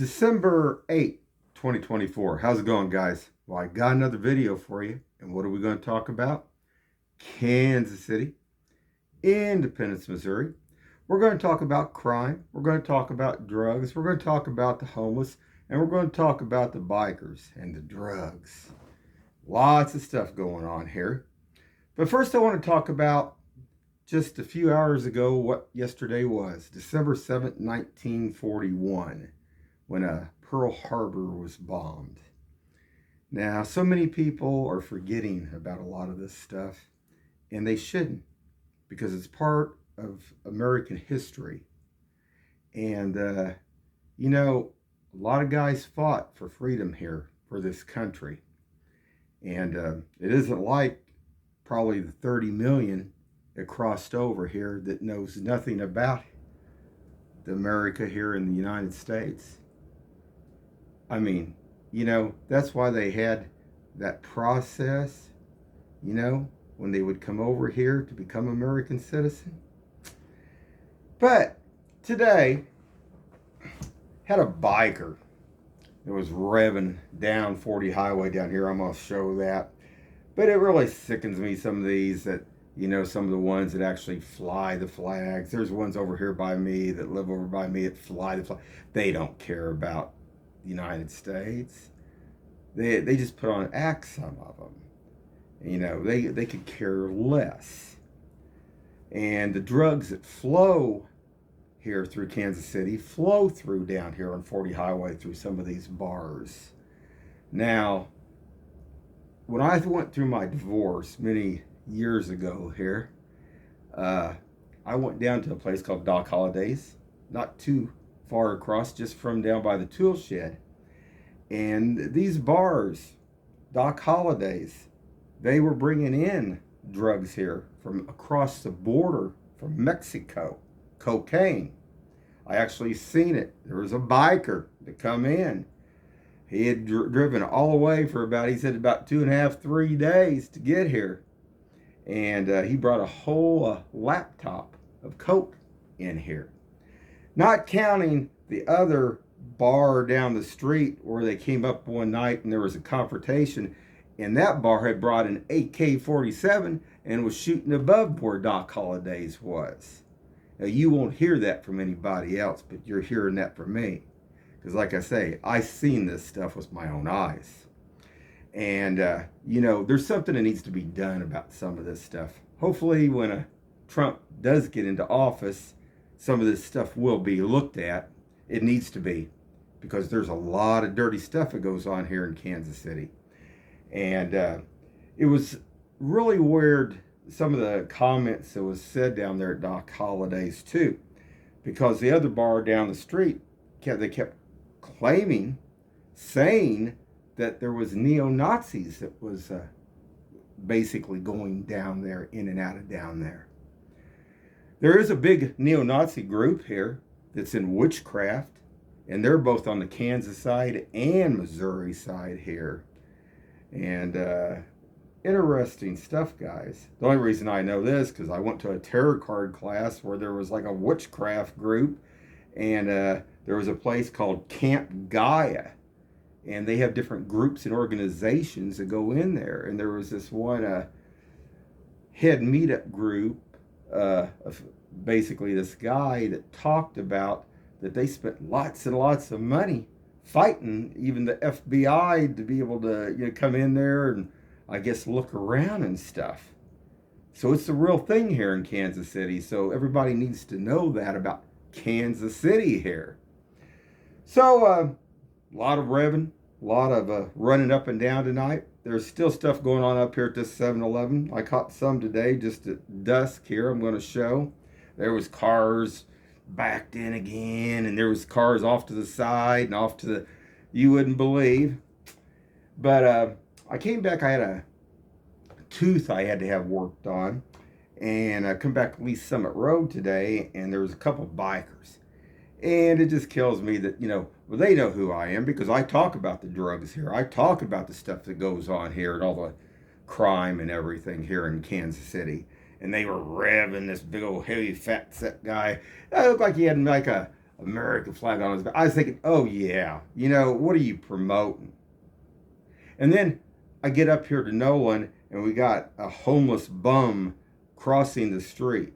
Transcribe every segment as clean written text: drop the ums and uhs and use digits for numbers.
December 8th, 2024. How's it going, guys? Well, I got another video for you. And what are we going to talk about? Kansas City, Independence, Missouri. We're going to talk about crime. We're going to talk about drugs. We're going to talk about the homeless. And we're going to talk about the bikers and the drugs. Lots of stuff going on here. But first, I want to talk about just a few hours ago what yesterday was. December 7th, 1941. When Pearl Harbor was bombed. Now, so many people are forgetting about a lot of this stuff, and they shouldn't, because it's part of American history. And, a lot of guys fought for freedom here for this country. And it isn't like probably the 30 million that crossed over here that knows nothing about the America here in the United States. I mean, that's why they had that process, when they would come over here to become American citizen. But today, had a biker that was revving down 40 highway down here. I'm going to show that. But it really sickens me, some of these that, some of the ones that actually fly the flags. There's ones over here by me that live over by me that fly the flag. They don't care about the United States. They just put on an act, some of them. They could care less. And the drugs that flow here through Kansas City flow through down here on 40 Highway through some of these bars. Now, when I went through my divorce many years ago here, I went down to a place called Doc Holliday's, not too far across, just from down by the tool shed. And these bars, Doc Holliday's, they were bringing in drugs here from across the border from Mexico, cocaine. I actually seen it. There was a biker that come in. He had driven all the way for he said about 2.5, 3 days to get here. And he brought a whole laptop of coke in here. Not counting the other bar down the street where they came up one night and there was a confrontation, and that bar had brought an AK-47 and was shooting above where Doc Holliday's was. Now, you won't hear that from anybody else, but you're hearing that from me. Because like I say, I seen this stuff with my own eyes. And, there's something that needs to be done about some of this stuff. Hopefully when Trump does get into office, some of this stuff will be looked at. It needs to be, because there's a lot of dirty stuff that goes on here in Kansas City. And it was really weird, some of the comments that was said down there at Doc Holliday's too, because the other bar down the street, they kept saying that there was neo-Nazis that was basically going down there, in and out of down there. There is a big neo-Nazi group here that's in witchcraft, and they're both on the Kansas side and Missouri side here. And interesting stuff, guys. The only reason I know this because I went to a tarot card class where there was like a witchcraft group, and there was a place called Camp Gaia, and they have different groups and organizations that go in there. And there was this one head meetup group of basically this guy that talked about that they spent lots and lots of money fighting even the FBI to be able to come in there and I guess look around and stuff. So it's the real thing here in Kansas City. So everybody needs to know that about Kansas City here. So a lot of revving, a lot of running up and down tonight. There's still stuff going on up here at this 7-Eleven. I caught some today just at dusk here. I'm going to show. There was cars backed in again, and there was cars off to the side and off to the, you wouldn't believe. But I came back, I had a tooth I had to have worked on, and I come back to Lee Summit Road today, and there was a couple of bikers. And it just kills me that, they know who I am because I talk about the drugs here. I talk about the stuff that goes on here and all the crime and everything here in Kansas City. And they were revving this big old heavy fat set guy. That looked like he had like a American flag on his back. I was thinking, oh yeah, you know, what are you promoting? And then I get up here to Nolan and we got a homeless bum crossing the street.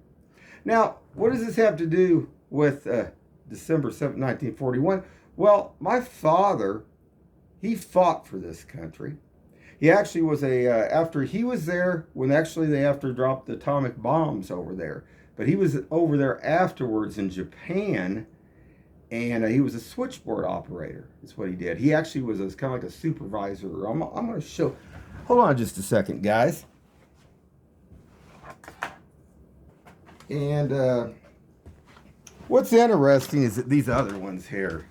Now, what does this have to do with December 7th, 1941? Well, my father, he fought for this country. He actually was after he was there when actually they after dropped the atomic bombs over there. But he was over there afterwards in Japan, and he was a switchboard operator. That's what he did. He actually was kind of like a supervisor. I'm going to show. Hold on just a second, guys. And what's interesting is that these other ones here.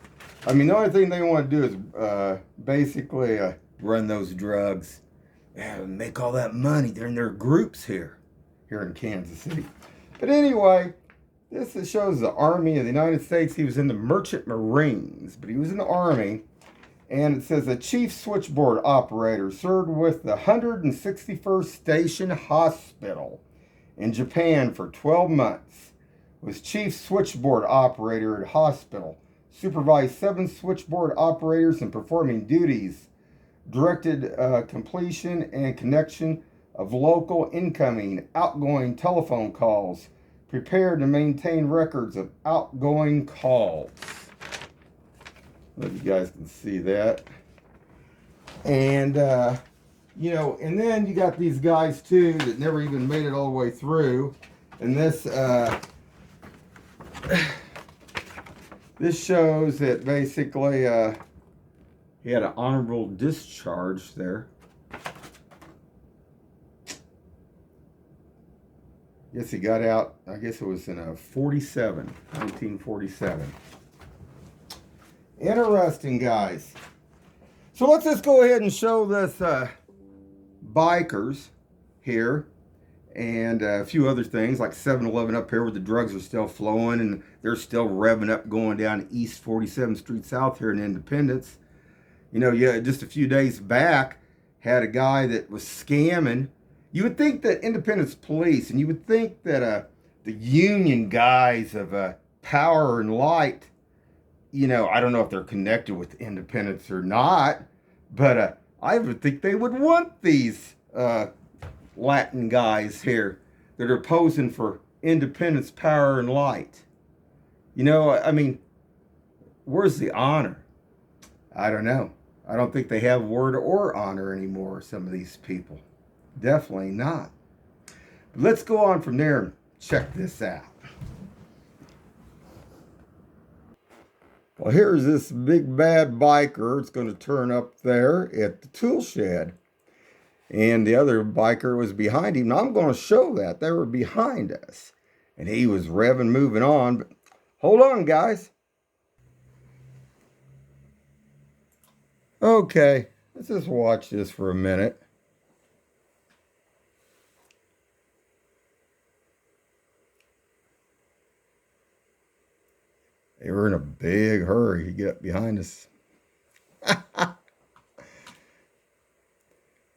I mean, the only thing they want to do is basically run those drugs and make all that money. They're in their groups here in Kansas City. But anyway, this shows the Army of the United States. He was in the Merchant Marines, but he was in the Army. And it says a chief switchboard operator served with the 161st Station Hospital in Japan for 12 months. Was chief switchboard operator at hospital. Supervised 7 switchboard operators in performing duties. Directed completion and connection of local incoming, outgoing telephone calls. Prepared to maintain records of outgoing calls. If you guys can see that. And, you know, and then you got these guys too that never even made it all the way through. And this, this shows that basically he had an honorable discharge there. Yes, he got out, I guess it was in 1947. Interesting, guys. So let's just go ahead and show this bikers here and a few other things like 7-Eleven up here where the drugs are still flowing and they're still revving up going down East 47th Street South here in Independence. You know, yeah, just a few days back had a guy that was scamming. You would think that Independence Police, and you would think that the union guys of Power and Light, you know, I don't know if they're connected with Independence or not, but I would think they would want these Latin guys here that are posing for Independence, Power, and Light. You know, I mean, where's the honor? I don't know. I don't think they have word or honor anymore, some of these people. Definitely not. But let's go on from there and check this out. Well, here's this big bad biker. It's going to turn up there at the tool shed. And the other biker was behind him. Now, I'm going to show that. They were behind us. And he was revving, moving on. But hold on, guys. Okay, let's just watch this for a minute. They were in a big hurry to get up behind us.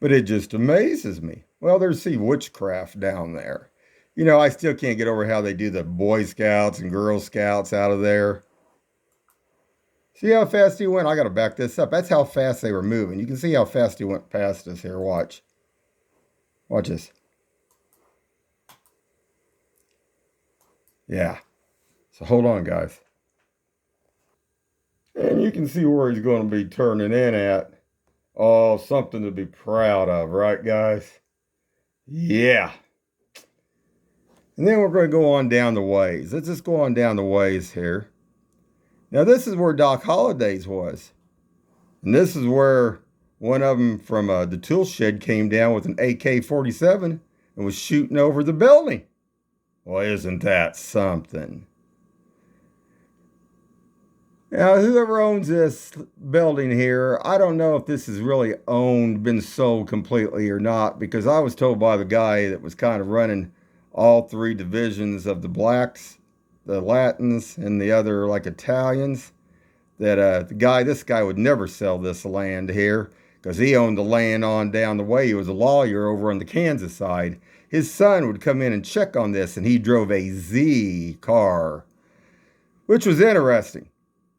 But it just amazes me. Well, there's witchcraft down there. You know, I still can't get over how they do the Boy Scouts and Girl Scouts out of there. See how fast he went? I got to back this up. That's how fast they were moving. You can see how fast he went past us here. Watch. Watch this. Yeah. So hold on, guys. And you can see where he's going to be turning in at. Oh, something to be proud of, right, guys? Yeah. And then we're going to go on down the ways. Let's just go on down the ways here. Now, this is where Doc Holliday's was. And this is where one of them from the tool shed came down with an AK-47 and was shooting over the building. Well, isn't that something? Now, whoever owns this building here, I don't know if this is really been sold completely or not, because I was told by the guy that was kind of running all 3 divisions of the blacks, the Latins, and the other like Italians, that this guy would never sell this land here because he owned the land on down the way. He was a lawyer over on the Kansas side. His son would come in and check on this, and he drove a Z car. which was interesting.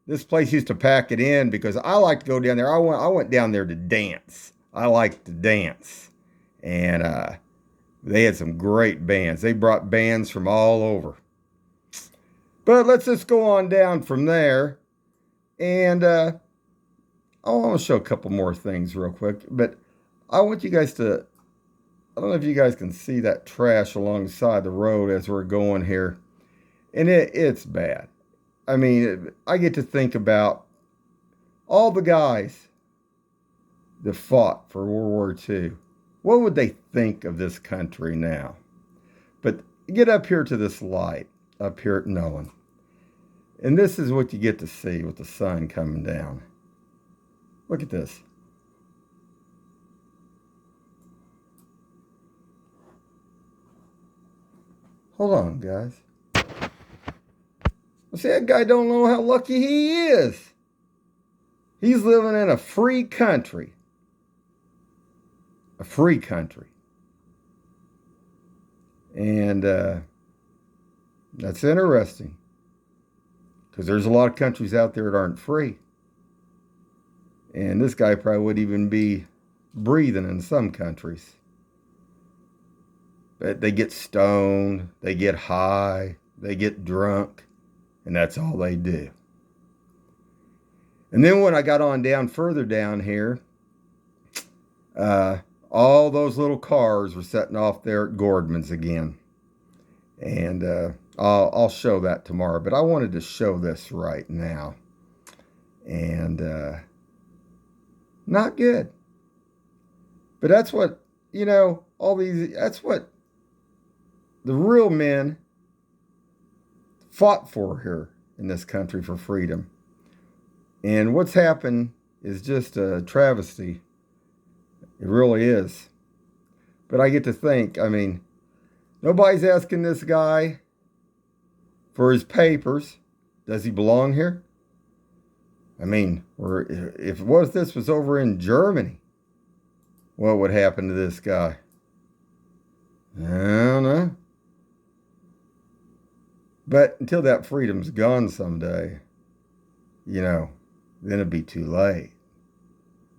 This place used to pack it in because I like to go down there. I went down there to dance. I like to dance. And they had some great bands. They brought bands from all over. But let's just go on down from there. And I want to show a couple more things real quick. But I want you guys to, I don't know if you guys can see that trash alongside the road as we're going here. And it's bad. I mean, I get to think about all the guys that fought for World War II. What would they think of this country now? But get up here to this light, up here at Nolan. And this is what you get to see with the sun coming down. Look at this. Hold on, guys. See, that guy don't know how lucky he is. He's living in a free country. A free country. And that's interesting. Because there's a lot of countries out there that aren't free. And this guy probably wouldn't even be breathing in some countries. But they get stoned, they get high, they get drunk, and that's all they do. And then when I got on down further down here, all those little cars were setting off there at Gordman's again. And I'll show that tomorrow. But I wanted to show this right now. And not good. But that's what, you know, that's what the real men fought for here in this country, for freedom. And what's happened is just a travesty. It really is. But I get to think, I mean, nobody's asking this guy for his papers. Does he belong here? I mean, if this was over in Germany, what would happen to this guy? I don't know. But until that freedom's gone someday, you know, then it'd be too late.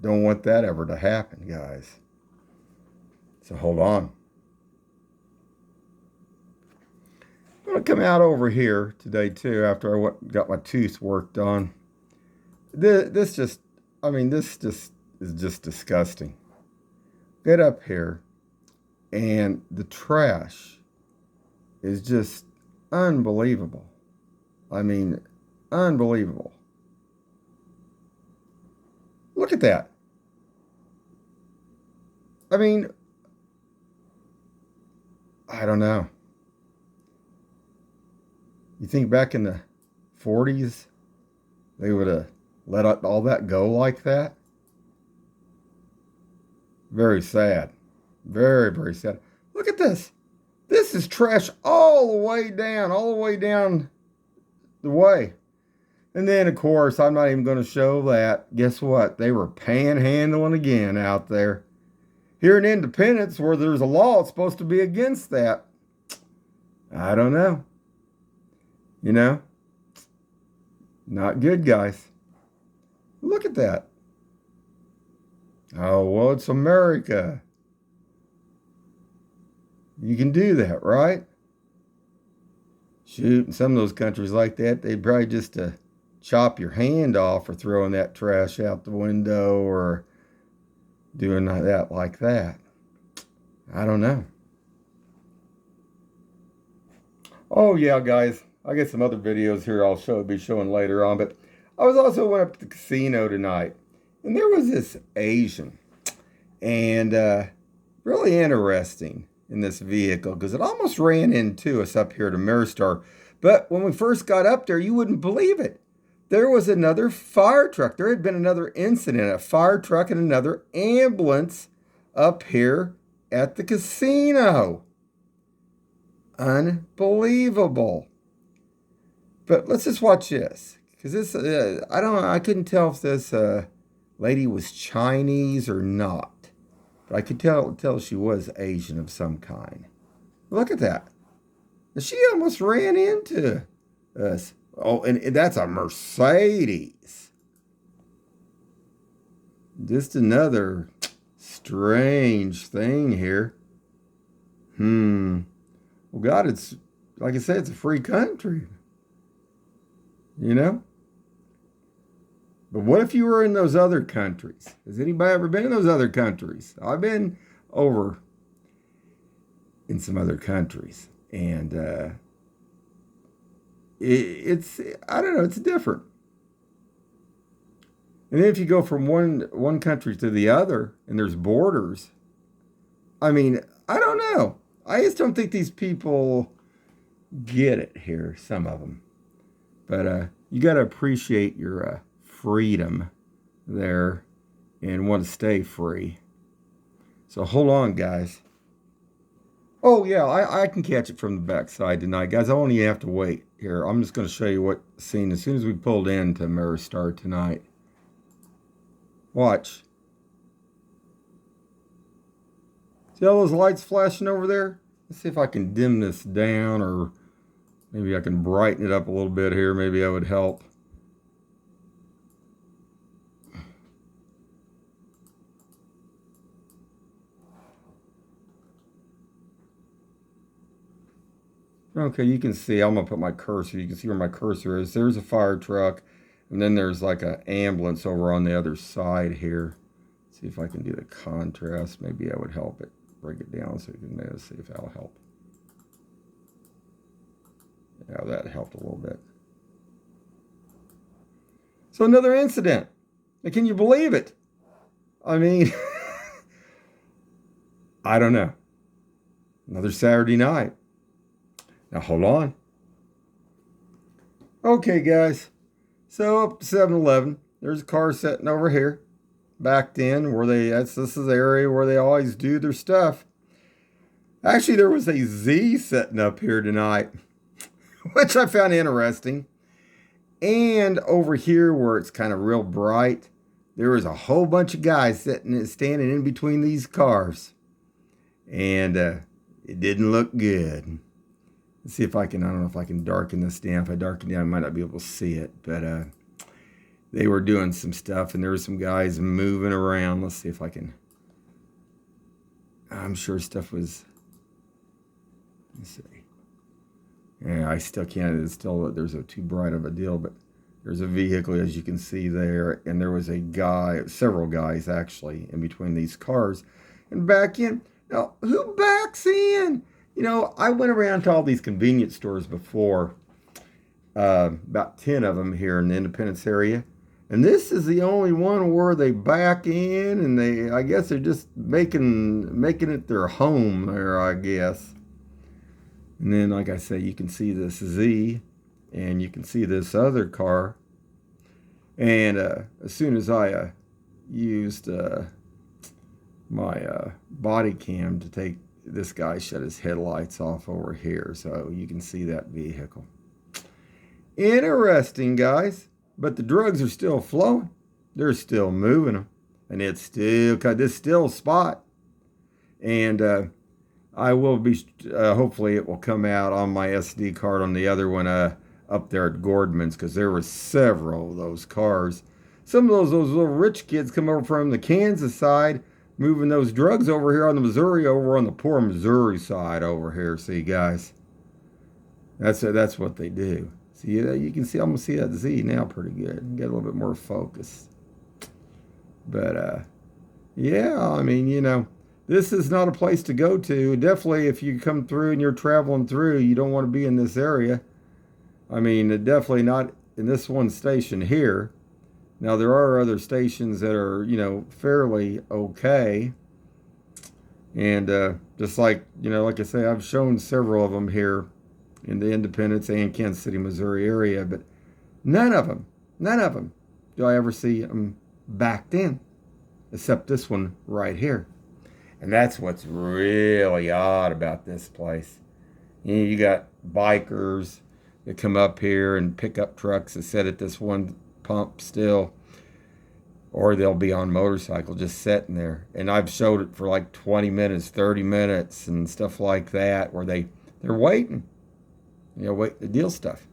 Don't want that ever to happen, guys. So hold on. I'm going to come out over here today, too, after I got my tooth worked on. This is just disgusting. Get up here, and the trash is just unbelievable. I mean, unbelievable. Look at that. I mean, I don't know. You think back in the 40s, they would have let all that go like that? Very sad. Very, very sad. Look at this. This is trash all the way down the way. And then, of course, I'm not even going to show that. Guess what? They were panhandling again out there. Here in Independence, where there's a law, it's supposed to be against that. I don't know. You know? Not good, guys. Look at that. Oh, well, it's America. You can do that, right? Shoot, in some of those countries like that, they'd probably just chop your hand off for throwing that trash out the window or doing that like that. I don't know. Oh, yeah, guys. I got some other videos here I'll be showing later on. But I went up to the casino tonight. And there was this Asian. And really interesting in this vehicle, because it almost ran into us up here at Ameristar. But when we first got up there, you wouldn't believe it. There was another fire truck. There had been another incident, a fire truck and another ambulance up here at the casino. Unbelievable. But let's just watch this, because this I couldn't tell if this lady was Chinese or not. But I could tell she was Asian of some kind. Look at that. She almost ran into us. Oh, and that's a Mercedes. Just another strange thing here. Well, God, it's like I said, it's a free country, you know? But what if you were in those other countries? Has anybody ever been in those other countries? I've been over in some other countries, and it's I don't know, it's different. And then if you go from one country to the other, and there's borders, I mean, I don't know. I just don't think these people get it here. Some of them, but you got to appreciate your freedom there, and want to stay free. So hold on, guys. Oh yeah, I can catch it from the backside tonight, guys. I won't even have to wait here. I'm just going to show you what scene as soon as we pulled into Maristar tonight. Watch. See all those lights flashing over there? Let's see if I can dim this down, or maybe I can brighten it up a little bit here. Maybe that would help. Okay, you can see, I'm going to put my cursor. You can see where my cursor is. There's a fire truck, and then there's like an ambulance over on the other side here. See if I can do the contrast. Maybe that would help it. Break it down so you can maybe see if that'll help. Yeah, that helped a little bit. So another incident. Can you believe it? I mean, I don't know. Another Saturday night. Now hold on. Okay, guys. So up to 7-Eleven. There's a car sitting over here. Backed in where this is the area where they always do their stuff. Actually, there was a Z sitting up here tonight, which I found interesting. And over here where it's kind of real bright, there was a whole bunch of guys standing in between these cars. And it didn't look good. Let's see if I don't know if I can darken this down. If I darken it down, I might not be able to see it. But they were doing some stuff, and there were some guys moving around. Let's see if I can. I'm sure stuff was. Let's see. Yeah, I still can't. It's still, there's too bright of a deal, but there's a vehicle, as you can see there, and there was a guy, several guys actually, in between these cars, and back in. Now, who backs in? You know, I went around to all these convenience stores before, about 10 of them here in the Independence area. And this is the only one where they back in, and I guess they're just making it their home there, I guess. And then, like I say, you can see this Z, and you can see this other car. And as soon as I used my body cam to take, this guy shut his headlights off over here, so you can see that vehicle. Interesting, guys. But the drugs are still flowing. They're still moving them. And it's still, this still spot. And I will be, hopefully it will come out on my SD card on the other one up there at Gordman's, because there were several of those cars. Some of those little rich kids come over from the Kansas side, moving those drugs over here on the Missouri, over on the poor Missouri side over here. See, guys, that's what they do. See, you can see, I'm gonna see that Z now pretty good. Get a little bit more focus. But yeah, I mean, you know, this is not a place to go to. Definitely, if you come through and you're traveling through, you don't want to be in this area. I mean, definitely not in this one station here. Now, there are other stations that are, you know, fairly okay. And just like, you know, like I say, I've shown several of them here in the Independence and Kansas City, Missouri area, but none of them do I ever see them backed in, except this one right here. And that's what's really odd about this place. You got bikers that come up here and pickup trucks that sit at this one pump still, or they'll be on motorcycle just sitting there. And I've showed it for like 20 minutes, 30 minutes and stuff like that, where they're waiting, you know, wait to deal stuff.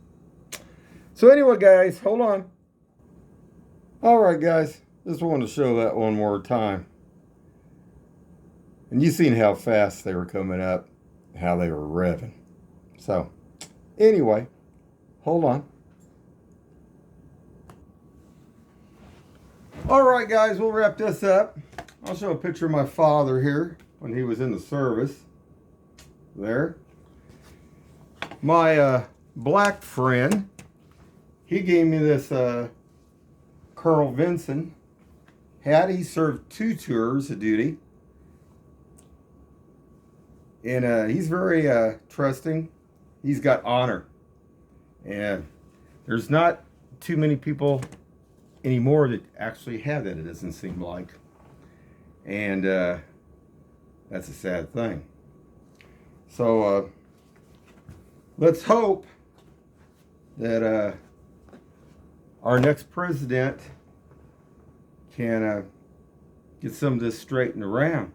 So anyway, guys, hold on. All right, guys, just wanted to show that one more time. And you seen how fast they were coming up, how they were revving. So anyway, hold on. All right, guys, we'll wrap this up. I'll show a picture of my father here when he was in the service. There. My black friend, he gave me this Carl Vinson hat. He served 2 tours of duty. And he's very trusting. He's got honor. And there's not too many people anymore that actually have that, it doesn't seem like. And that's a sad thing. So let's hope that our next president can get some of this straightened around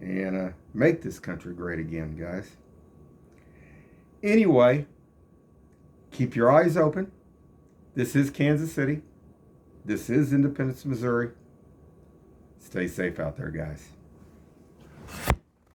and make this country great again, guys. Anyway, keep your eyes open. This is Kansas City. This is Independence, Missouri. Stay safe out there, guys.